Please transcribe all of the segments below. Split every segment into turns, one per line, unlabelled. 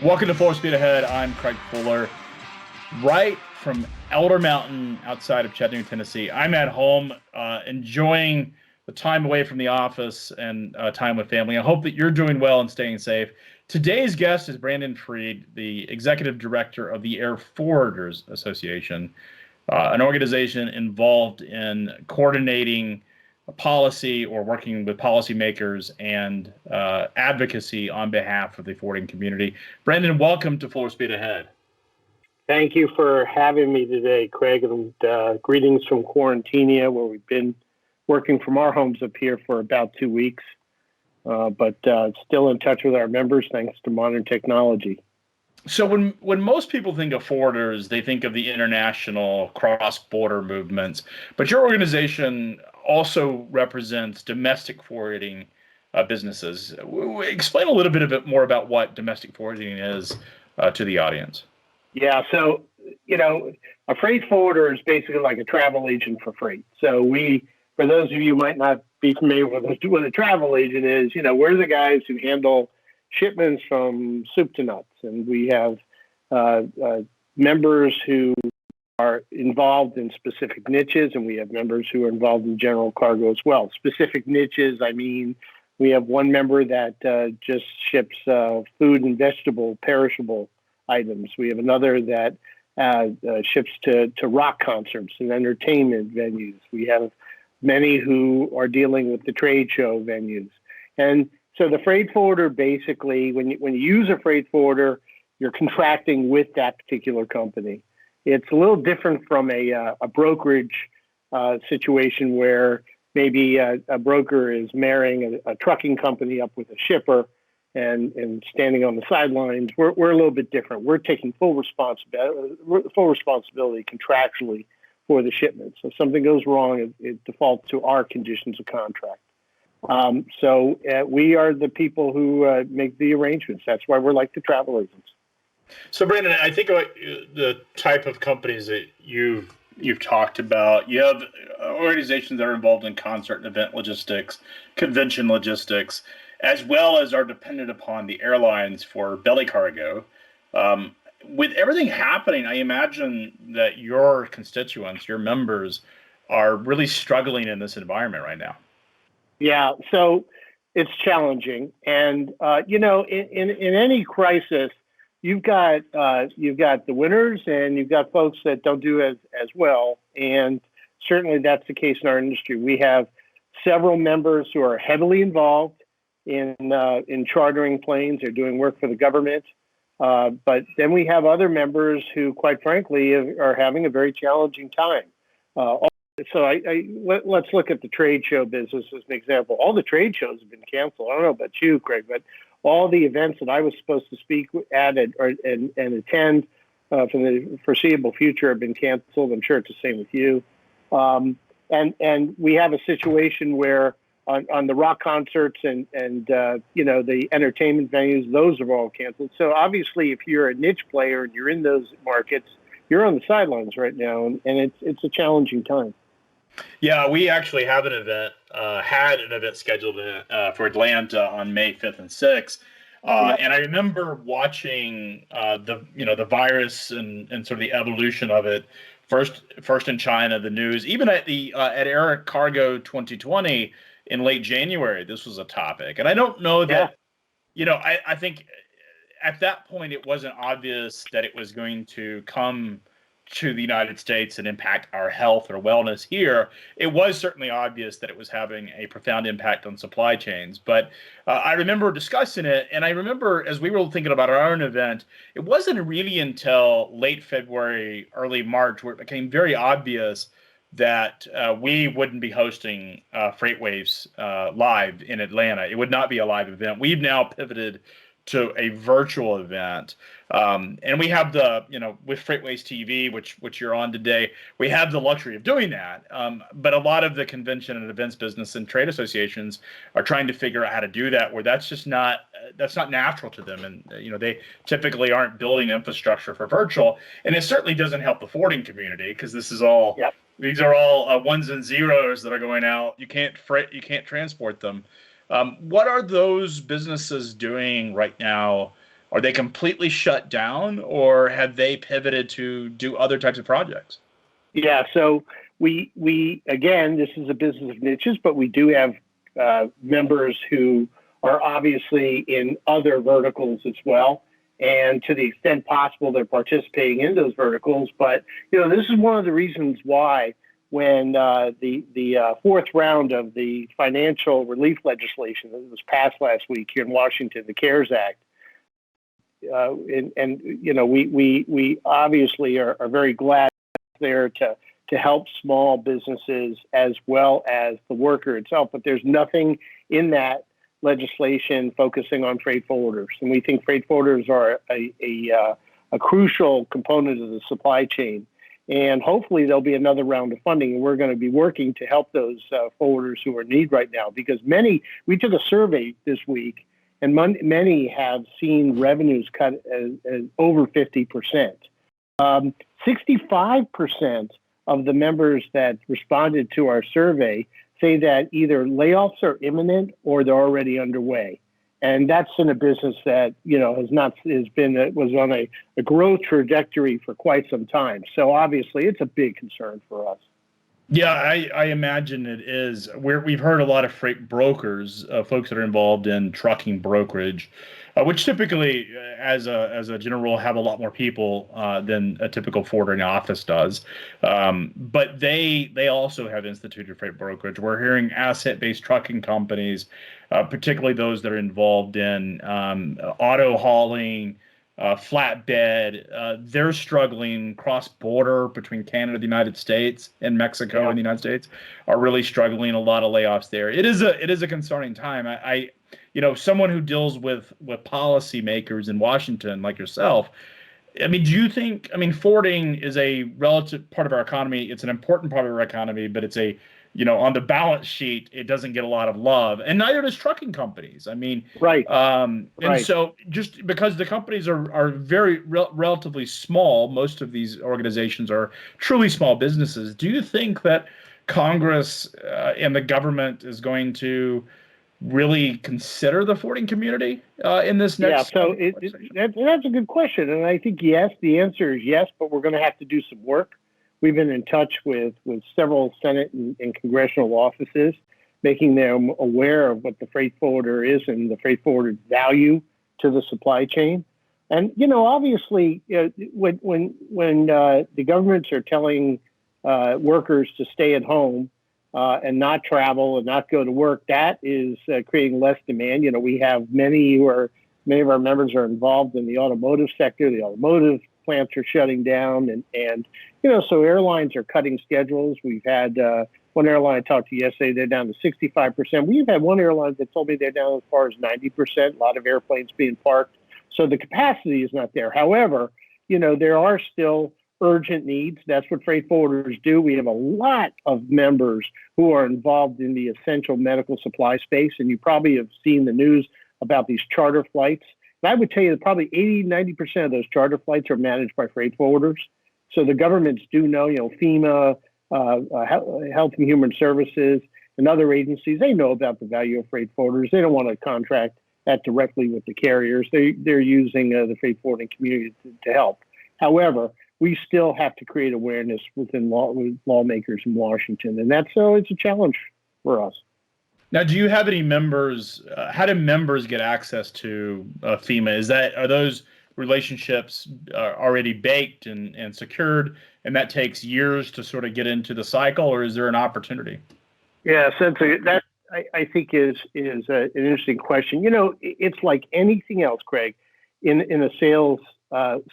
Welcome to Full Speed Ahead. I'm Craig Fuller, right from Elder Mountain outside of Chattanooga, Tennessee. I'm at home enjoying the time away from the office and time with family. I hope that you're doing well and staying safe. Today's guest is Brandon Freed, the Executive Director of the Airforwarders Association, an organization involved in coordinating policy or working with policymakers and advocacy on behalf of the forwarding community. Brandon, welcome to Full Speed Ahead.
Thank you for having me today, Craig, and greetings from Quarantinia, where we've been working from our homes up here for about 2 weeks, but still in touch with our members thanks to modern technology.
So when most people think of forwarders, they think of the international cross-border movements, but your organization also represents domestic forwarding businesses. Explain a little bit more about what domestic forwarding is to the audience.
Yeah, so, a freight forwarder is basically like a travel agent for freight. So for those of you who might not be familiar with what a travel agent is, we're the guys who handle shipments from soup to nuts. And we have members who are involved in specific niches, and we have members who are involved in general cargo as well. Specific niches, I mean, we have one member that just ships food and vegetable, perishable items. We have another that ships to rock concerts and entertainment venues. We have many who are dealing with the trade show venues. And so the freight forwarder, basically, when you use a freight forwarder, you're contracting with that particular company. It's a little different from a brokerage situation where maybe a broker is marrying a trucking company up with a shipper and standing on the sidelines. We're a little bit different. We're taking full responsibility contractually for the shipment. So if something goes wrong, it defaults to our conditions of contract. So we are the people who make the arrangements. That's why we're like the travel agents.
So, Brandon, I think about the type of companies that you've talked about. You have organizations that are involved in concert and event logistics, convention logistics, as well as are dependent upon the airlines for belly cargo. With everything happening, I imagine that your constituents, your members, are really struggling in this environment right now.
Yeah, so it's challenging, and in any crisis, you've got the winners and you've got folks that don't do as well, and certainly that's the case in our industry. We have several members who are heavily involved in chartering planes. They're doing work for the government, but then we have other members who, quite frankly, are having a very challenging time. So let's look at the trade show business as an example. All the trade shows have been canceled. I don't know about you, Craig, but all the events that I was supposed to speak at and attend for the foreseeable future have been canceled. I'm sure it's the same with you. And we have a situation where on the rock concerts and the entertainment venues, those are all canceled. So obviously, if you're a niche player and you're in those markets, you're on the sidelines right now, and it's a challenging time.
Yeah, we actually have an event, had an event scheduled for Atlanta on May 5th and 6th. And I remember watching the virus and sort of the evolution of it. First in China, the news, even at Air Cargo 2020 in late January, this was a topic. And I don't know that, I think at that point it wasn't obvious that it was going to come to the United States and impact our health or wellness here. It was certainly obvious that it was having a profound impact on supply chains. But I remember discussing it, and I remember as we were thinking about our own event, it wasn't really until late February, early March, where it became very obvious that we wouldn't be hosting FreightWaves live in Atlanta. It would not be a live event. We've now pivoted to a virtual event. And we have with FreightWaves TV, which you're on today, we have the luxury of doing that. But a lot of the convention and events business and trade associations are trying to figure out how to do that, where that's not natural to them. And, they typically aren't building infrastructure for virtual. And it certainly doesn't help the forwarding community, because these are all ones and zeros that are going out. You can't transport them. What are those businesses doing right now Are they completely shut down, or have they pivoted to do other types of projects?
Yeah, so we again, this is a business of niches, but we do have members who are obviously in other verticals as well, and to the extent possible, they're participating in those verticals. But this is one of the reasons why when the fourth round of the financial relief legislation that was passed last week here in Washington, the CARES Act, we obviously are very glad there to help small businesses as well as the worker itself. But there's nothing in that legislation focusing on freight forwarders, and we think freight forwarders are a crucial component of the supply chain. And hopefully there'll be another round of funding, and we're going to be working to help those forwarders who are in need right now, because we did a survey this week, and many have seen revenues cut as over 50%. 65% of the members that responded to our survey say that either layoffs are imminent or they're already underway. And that's in a business that, was on a growth trajectory for quite some time. So obviously it's a big concern for us.
Yeah, I imagine it is. We've heard a lot of freight brokers, folks that are involved in trucking brokerage, which typically, as a general rule, have a lot more people than a typical forwarder in the office does. But they also have instituted freight brokerage. We're hearing asset-based trucking companies, particularly those that are involved in auto hauling, flatbed, they're struggling cross-border between Canada, the United States, and Mexico and the United States are really struggling. A lot of layoffs there. It is a concerning time. Someone who deals with policymakers in Washington like yourself, do you think, forwarding is a relative part of our economy. It's an important part of our economy, but it's on the balance sheet, it doesn't get a lot of love, and neither does trucking companies.
Right.
So just because the companies are very relatively small, most of these organizations are truly small businesses. Do you think that Congress and the government is going to really consider the forwarding community in this next?
Yeah, so that's a good question, and I think yes. The answer is yes, but we're going to have to do some work. We've been in touch with several Senate and congressional offices, making them aware of what the freight forwarder is and the freight forwarder's value to the supply chain. And obviously, when the governments are telling workers to stay at home and not travel and not go to work, that is creating less demand. We have many of our members are involved in the automotive sector. The automotive plants are shutting down, and so airlines are cutting schedules. We've had one airline I talked to yesterday, they're down to 65%. We've had one airline that told me they're down as far as 90%, a lot of airplanes being parked. So the capacity is not there. However, there are still urgent needs. That's what freight forwarders do. We have a lot of members who are involved in the essential medical supply space, and you probably have seen the news about these charter flights. And I would tell you that probably 80-90% of those charter flights are managed by freight forwarders. So the governments do know, FEMA, Health and Human Services, and other agencies, they know about the value of freight forwarders. They don't want to contract that directly with the carriers. They're using the freight forwarding community to help. However, we still have to create awareness with lawmakers in Washington, and it's a challenge for us.
Now, do you have any members? How do members get access to FEMA? Are those relationships already baked and secured, and that takes years to sort of get into the cycle, or is there an opportunity?
Yeah, so that I think is an interesting question. It's like anything else, Craig, in a sales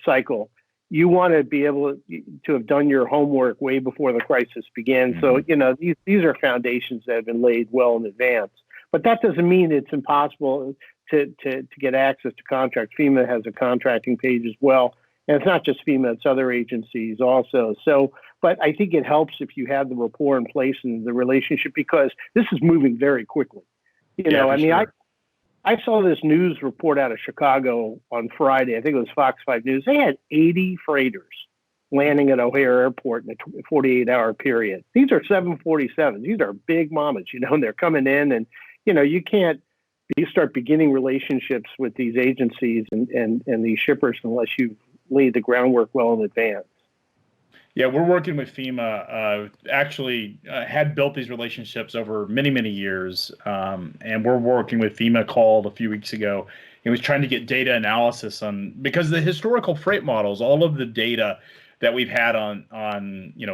cycle. You want to be able to have done your homework way before the crisis began. Mm-hmm. So, these are foundations that have been laid well in advance. But that doesn't mean it's impossible to get access to contracts. FEMA has a contracting page as well. And it's not just FEMA, it's other agencies also. So, but I think it helps if you have the rapport in place and the relationship, because this is moving very quickly. Sure. I saw this news report out of Chicago on Friday. I think it was Fox 5 News. They had 80 freighters landing at O'Hare Airport in a 48-hour period. These are 747s. These are big mamas, and they're coming in, and you can't you start beginning relationships with these agencies and these shippers unless you laid the groundwork well in advance.
Yeah, we're working with FEMA. Actually, had built these relationships over many, many years, and we're working with FEMA. Called a few weeks ago. He was trying to get data analysis on, because the historical freight models, all of the data that we've had on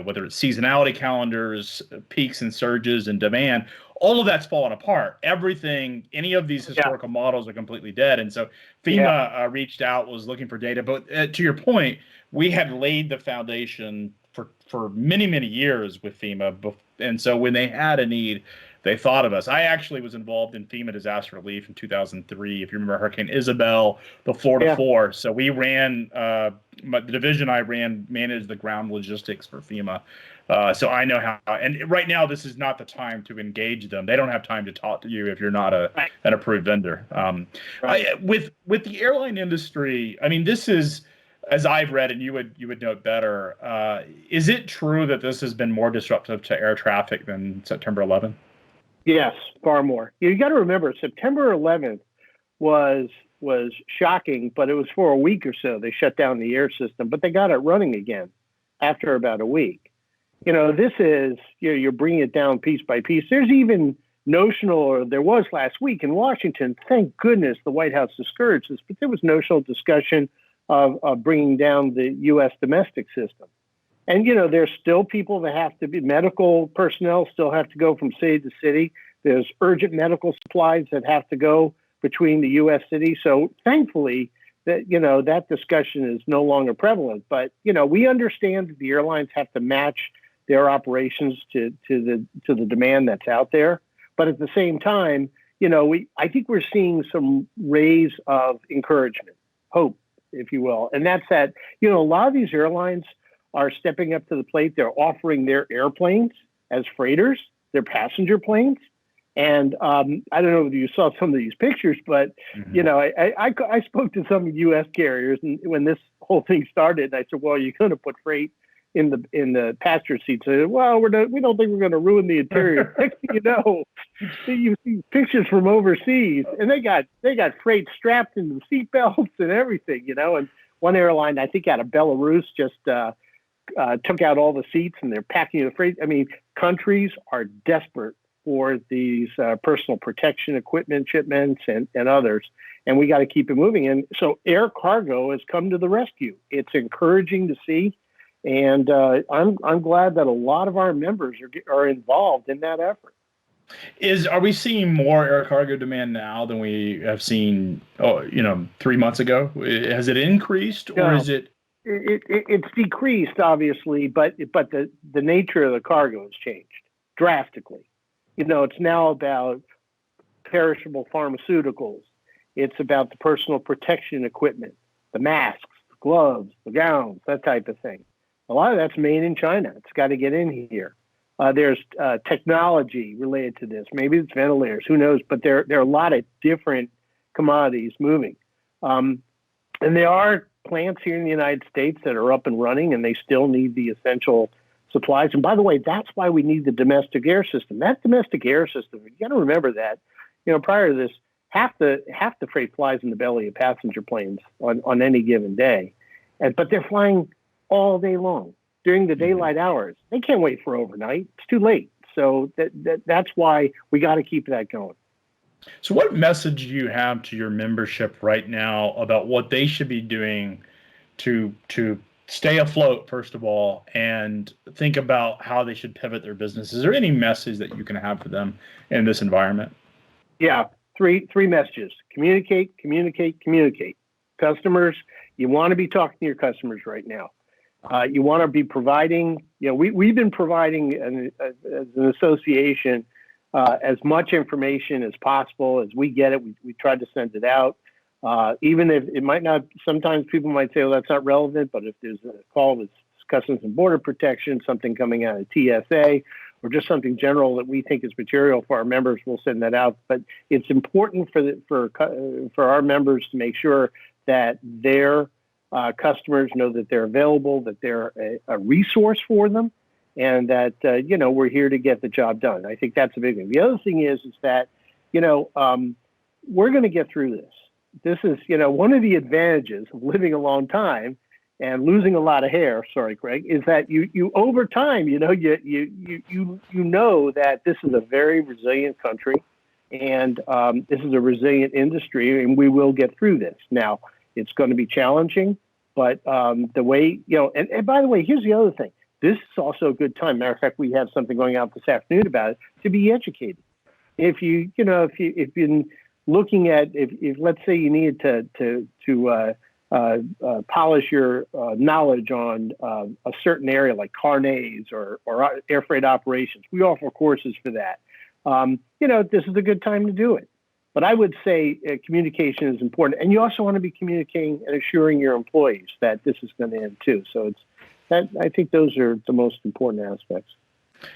whether it's seasonality calendars, peaks and surges and demand, all of that's fallen apart. Everything, any of these historical models are completely dead. And so FEMA reached out, was looking for data. But to your point, we had laid the foundation for many, many years with FEMA. And so when they had a need, they thought of us. I actually was involved in FEMA disaster relief in 2003. If you remember Hurricane Isabel, the Florida Four. So we ran, the division I ran managed the ground logistics for FEMA. So I know how, and right now this is not the time to engage them. They don't have time to talk to you if you're not an approved vendor. With the airline industry, I mean, this is, as I've read, and you would know better, is it true that this has been more disruptive to air traffic than September 11th?
Yes, far more. You got to remember, September 11th was shocking, but it was for a week or so. They shut down the air system, but they got it running again after about a week. This is, you're bringing it down piece by piece. There's even notional, or there was last week in Washington, thank goodness the White House discouraged this, but there was notional discussion of bringing down the U.S. domestic system. And, there's still people that have to be, medical personnel still have to go from city to city. There's urgent medical supplies that have to go between the U.S. cities. So thankfully that, that discussion is no longer prevalent. But, we understand that the airlines have to match their operations to the demand that's out there. But at the same time, I think we're seeing some rays of encouragement, hope, if you will. And that's that, a lot of these airlines are stepping up to the plate. They're offering their airplanes as freighters, their passenger planes. And I don't know if you saw some of these pictures, but, I spoke to some U.S. carriers and when this whole thing started, and I said, well, you're going to put freight in the passenger seats. I said, well, we don't think we're going to ruin the interior. Next thing you know, you see pictures from overseas, and they got freight strapped into the seat belts and everything, and one airline, I think out of Belarus, just took out all the seats and they're packing the freight. I mean, countries are desperate for these personal protection equipment shipments and others, and we got to keep it moving. And so air cargo has come to the rescue. It's encouraging to see, and I'm glad that a lot of our members are involved in that effort.
Are we seeing more air cargo demand now than we have seen 3 months ago? Has it increased, or is it?
It's decreased, obviously, but the nature of the cargo has changed drastically. It's now about perishable pharmaceuticals. It's about the personal protection equipment, the masks, the gloves, the gowns, that type of thing. A lot of that's made in China. It's got to get in here. There's technology related to this. Maybe it's ventilators. Who knows? But there are a lot of different commodities moving. And there are plants here in the United States that are up and running, and they still need the essential supplies. And by the way, that's why we need the domestic air system. That domestic air system, you got to remember that, prior to this, half the freight flies in the belly of passenger planes on any given day. But they're flying all day long during the daylight hours. They can't wait for overnight. It's too late. So that's why we got to keep that going.
So what message do you have to your membership right now about what they should be doing to stay afloat, first of all, and think about how they should pivot their business? Is there any message that you can have for them in this environment?
Yeah, three messages. Communicate. Customers, you want to be talking to your customers right now. You want to be providing, we've been providing as an association as much information as possible. As we get it, we try to send it out. Even if it might not, sometimes people might say, well, that's not relevant, but if there's a call with Customs and Border Protection, something coming out of TSA, or just something general that we think is material for our members, we'll send that out. But it's important for our members to make sure that their customers know that they're available, that they're a resource for them, and that, we're here to get the job done. I think that's a big thing. The other thing is that, we're going to get through this. This is, one of the advantages of living a long time and losing a lot of hair. Sorry, Craig, is that you over time, you know that this is a very resilient country, and this is a resilient industry, and we will get through this. Now, it's going to be challenging, but the way, and by the way, here's the other thing. This is also a good time. Matter of fact, we have something going out this afternoon about it, to be educated. If you've been looking at, if let's say you needed to polish your knowledge on a certain area like carnets or air freight operations, we offer courses for that. This is a good time to do it. But I would say communication is important, and you also want to be communicating and assuring your employees that this is going to end too. So I think those are the most important aspects.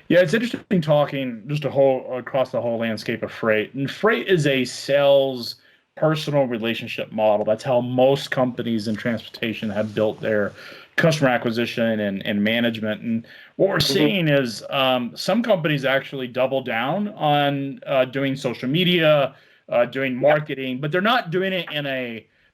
Yeah, it's interesting talking just across the whole landscape of freight. And freight is a sales personal relationship model. That's how most companies in transportation have built their customer acquisition and management. And what we're seeing is some companies actually double down on doing social media, doing marketing, but they're not doing it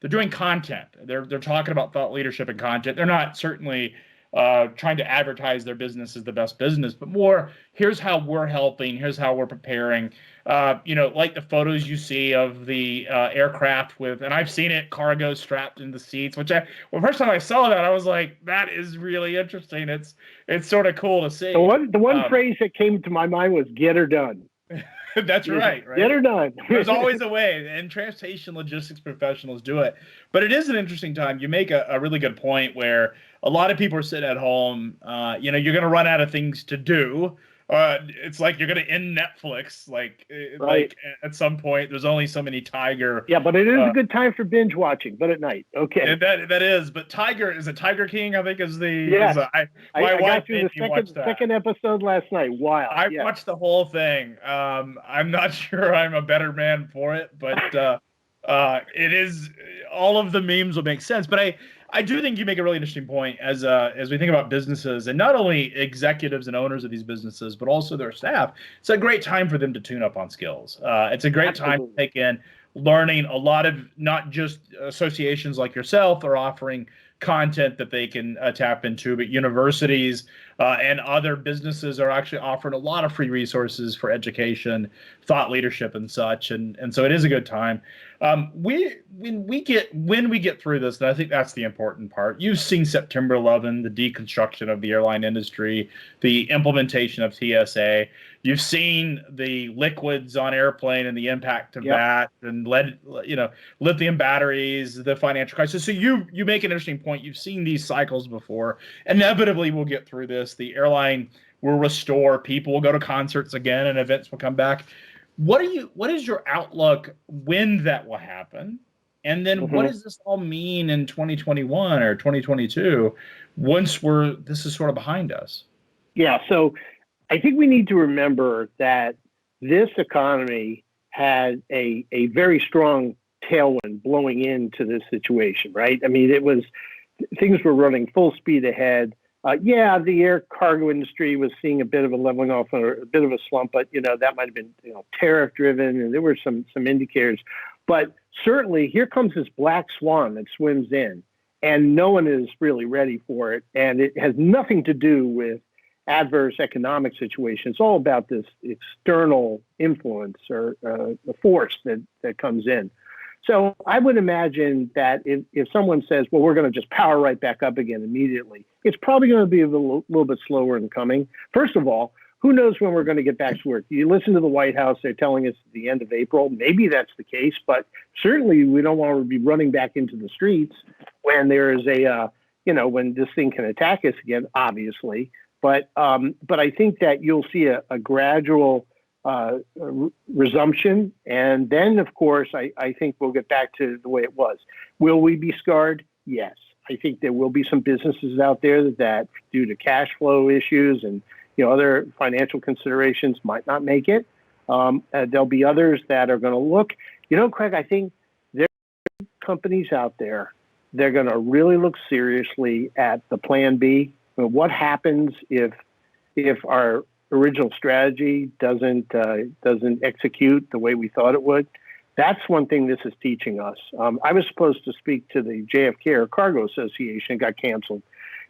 they're doing content. They're talking about thought leadership and content. They're not certainly trying to advertise their business as the best business, but more, here's how we're helping, here's how we're preparing. Like the photos you see of the aircraft and I've seen it, cargo strapped in the seats, the first time I saw that, I was like, that is really interesting. It's sort of cool to see.
The one phrase that came to my mind was "get her done."
That's right.
Get her done.
There's always a way, and transportation logistics professionals do it. But it is an interesting time. You make a really good point where a lot of people are sitting at home. You're going to run out of things to do. It's like you're going to end Netflix. Like at some point, there's only so many Tiger.
Yeah, but it is a good time for binge watching, but at night. Okay.
That is. But Tiger King, I think, is the.
Yeah.
My wife
got
made
through
me watch that.
second episode last night. Wow.
I watched the whole thing. I'm not sure I'm a better man for it, but it is. All of the memes will make sense. But I do think you make a really interesting point as we think about businesses, and not only executives and owners of these businesses, but also their staff. It's a great time for them to tune up on skills. It's a great time to take in learning. A lot of not just associations like yourself are offering content that they can tap into, but universities and other businesses are actually offering a lot of free resources for education, thought leadership, and such. And so it is a good time. When we get through this, and I think that's the important part. You've seen September 11, the deconstruction of the airline industry, the implementation of TSA. You've seen the liquids on airplane and the impact of that, and lithium batteries, the financial crisis. So you make an interesting point. You've seen these cycles before. Inevitably, we'll get through this. The airline will restore. People will go to concerts again, and events will come back. What is your outlook when that will happen? And then what does this all mean in 2021 or 2022 once this is sort of behind us?
Yeah, so I think we need to remember that this economy had a very strong tailwind blowing into this situation, right? I mean, things were running full speed ahead. The air cargo industry was seeing a bit of a leveling off or a bit of a slump, but that might have been tariff driven, and there were some indicators. But certainly, here comes this black swan that swims in, and no one is really ready for it. And it has nothing to do with adverse economic situation. It's all about this external influence or the force that comes in. So I would imagine that if someone says, well, we're going to just power right back up again immediately, it's probably going to be a little bit slower in coming. First of all, who knows when we're going to get back to work? You listen to the White House, they're telling us at the end of April. Maybe that's the case, but certainly we don't want to be running back into the streets when there is when this thing can attack us again, obviously. But I think that you'll see a gradual resumption. And then, of course, I think we'll get back to the way it was. Will we be scarred? Yes. I think there will be some businesses out there that due to cash flow issues and other financial considerations might not make it. There'll be others that are going to look. Craig, I think there are companies out there, they're going to really look seriously at the plan B. What happens if our original strategy doesn't execute the way we thought it would? That's one thing this is teaching us. I was supposed to speak to the JFK Air Cargo Association, it got canceled.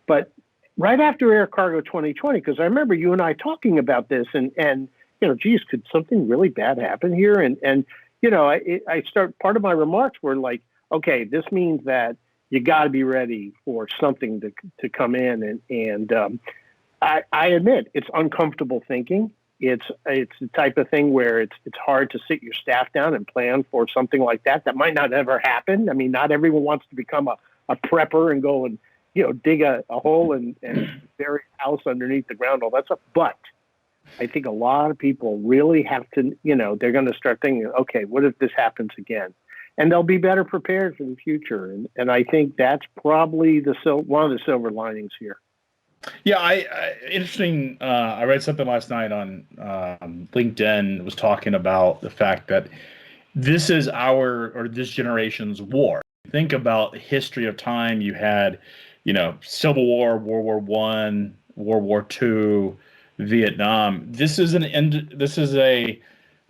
But right after Air Cargo 2020, because I remember you and I talking about this, and geez, could something really bad happen here? And part of my remarks were like, okay, this means that you got to be ready for something to come in. And I admit it's uncomfortable thinking. It's the type of thing where it's hard to sit your staff down and plan for something like that. That might not ever happen. I mean, not everyone wants to become a prepper and go and dig a hole and bury a house underneath the ground, all that stuff. But I think a lot of people really have to, they're going to start thinking, okay, what if this happens again? And they'll be better prepared for the future. And I think that's probably one of the silver linings here.
Yeah, interesting. I read something last night on LinkedIn. Was talking about the fact that this is this generation's war. Think about the history of time. You had, Civil War, World War I, World War II, Vietnam. This is an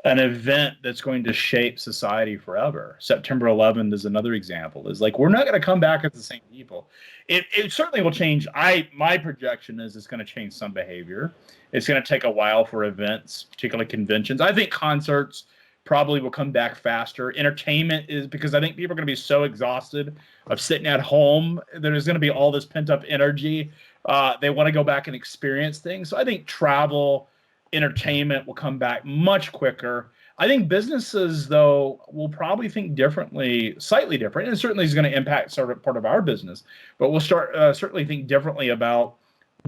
event that's going to shape society forever. September 11th is another example. Is like, we're not going to come back as the same people. It certainly will change. My projection is it's going to change some behavior. It's going to take a while for events, particularly conventions. I think concerts probably will come back faster. Entertainment is, because I think people are going to be so exhausted of sitting at home. There's going to be all this pent up energy. They want to go back and experience things. So I think travel, entertainment will come back much quicker. I think businesses, though, will probably think differently, slightly different, and it certainly is going to impact sort of part of our business. But we'll certainly think differently about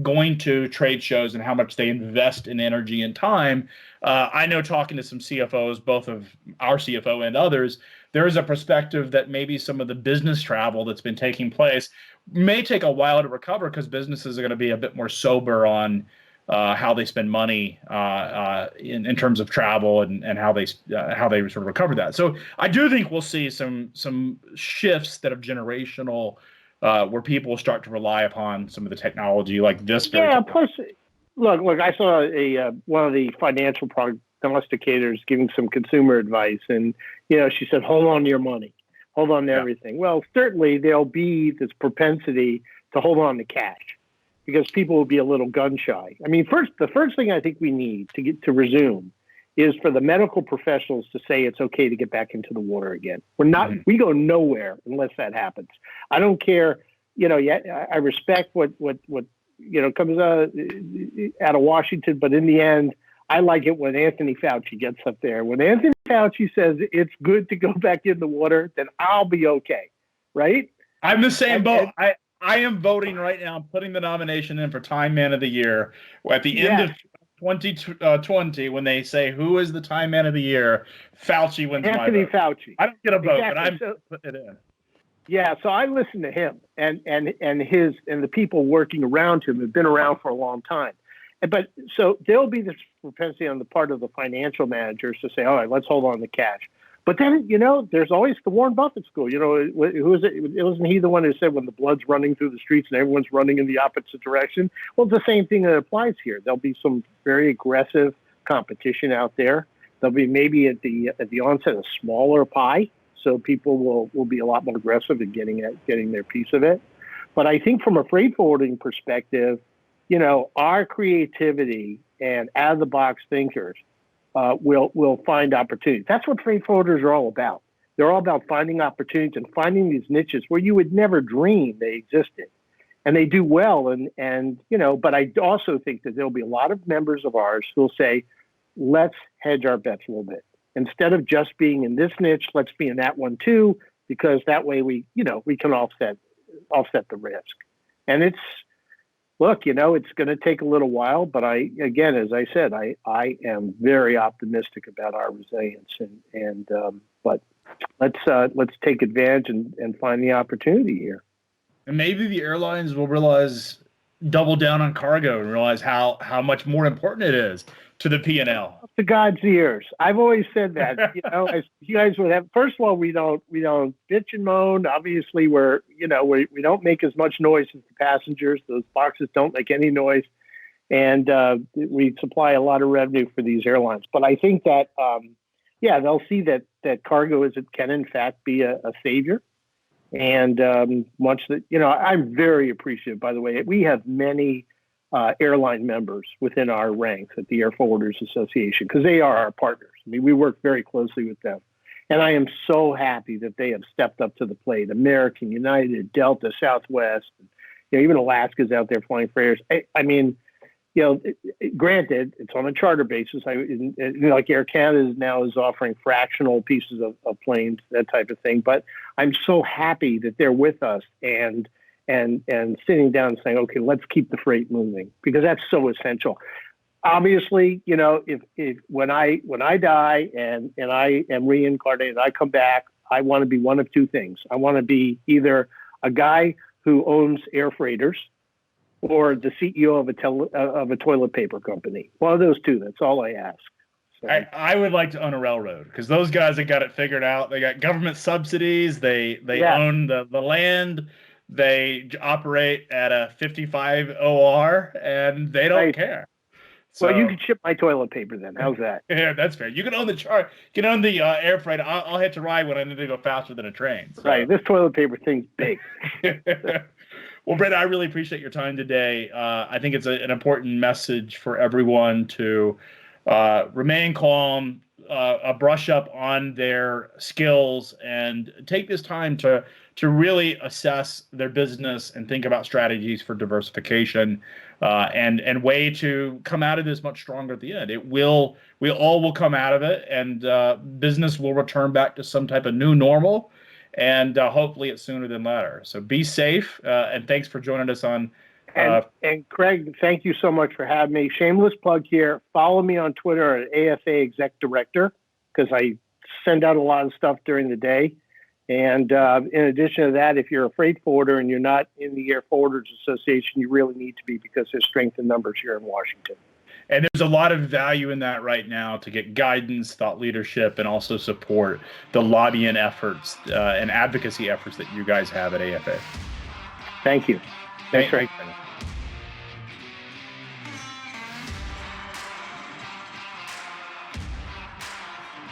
going to trade shows and how much they invest in energy and time. I know, talking to some CFOs, both of our CFO and others, there is a perspective that maybe some of the business travel that's been taking place may take a while to recover, because businesses are going to be a bit more sober on how they spend money in terms of travel and how they sort of recover that. So I do think we'll see some shifts that are generational, where people will start to rely upon some of the technology like this.
Yeah. Plus, look, I saw one of the financial prognosticators giving some consumer advice, and she said, hold on to your money, hold on to everything. Well, certainly there'll be this propensity to hold on to cash, because people will be a little gun shy. I mean, the first thing I think we need to resume is for the medical professionals to say it's okay to get back into the water again. We go nowhere unless that happens. I don't care. I respect what comes out of Washington, but in the end, I like it when Anthony Fauci gets up there. When Anthony Fauci says it's good to go back in the water, then I'll be okay, right?
I'm the same boat. I am voting right now. I'm putting the nomination in for Time Man of the Year. At the end of 2020, when they say who is the Time Man of the Year, Fauci wins.
Anthony Fauci.
I don't get a vote, but I'm putting it in.
Yeah, so I listen to him, and the people working around him have been around for a long time. But so there'll be this propensity on the part of the financial managers to say, all right, let's hold on to cash. But then, there's always the Warren Buffett school. Who is it? It wasn't he the one who said when the blood's running through the streets and everyone's running in the opposite direction? Well, it's the same thing that applies here. There'll be some very aggressive competition out there. There'll be maybe at the onset a smaller pie, so people will be a lot more aggressive in getting their piece of it. But I think from a freight forwarding perspective, our creativity and out of the box thinkers will find opportunities. That's what freight forwarders are all about. They're all about finding opportunities and finding these niches where you would never dream they existed. And they do well. And but I also think that there'll be a lot of members of ours who'll say, let's hedge our bets a little bit. Instead of just being in this niche, let's be in that one too, because that way we can offset the risk. And it's going to take a little while, but as I said, I am very optimistic about our resilience, but let's take advantage and find the opportunity here.
And maybe the airlines will double down on cargo and realize how much more important it is to the P&L.
To God's ears. I've always said that, as you guys would have. First of all, we don't bitch and moan. Obviously, we don't make as much noise as the passengers. Those boxes don't make any noise, and we supply a lot of revenue for these airlines. But I think that yeah, they'll see that cargo can in fact be a savior. And once that, I'm very appreciative, by the way. We have many airline members within our ranks at the Airforwarders Association because they are our partners. I mean, we work very closely with them. And I am so happy that they have stepped up to the plate. American, United, Delta, Southwest, even Alaska's out there flying freighters. I mean, granted, it's on a charter basis. Like Air Canada now is offering fractional pieces of planes, that type of thing. But I'm so happy that they're with us and sitting down and saying, okay, let's keep the freight moving, because that's so essential. Obviously, if when I die and I am reincarnated, I come back, I want to be one of two things. I want to be either a guy who owns air freighters or the CEO of a toilet paper company. One of those two. That's all I ask. So.
I would like to own a railroad, because those guys have got it figured out. They got government subsidies. They own the land. They operate at a 55 OR, and they don't care. So,
well, you can ship my toilet paper then. How's that?
Yeah, that's fair. You can own the chart. You can own the air freight. I'll hitch a ride when I need to go faster than a train. So.
Right. This toilet paper thing's big.
Well, Brett, I really appreciate your time today. I think it's an important message for everyone to remain calm, brush up on their skills, and take this time to really assess their business and think about strategies for diversification, and way to come out of this much stronger at the end. We all will come out of it, and business will return back to some type of new normal, and hopefully it's sooner than later. So be safe, and thanks for joining us on.
And Craig, thank you so much for having me. Shameless plug here. Follow me on Twitter at AFA Exec Director, because I send out a lot of stuff during the day. And in addition to that, if you're a freight forwarder and you're not in the Airforwarders Association, you really need to be, because there's strength in numbers here in Washington.
And there's a lot of value in that right now to get guidance, thought leadership, and also support the lobbying efforts and advocacy efforts that you guys have at AFA.
Thank you. Thanks, Frank.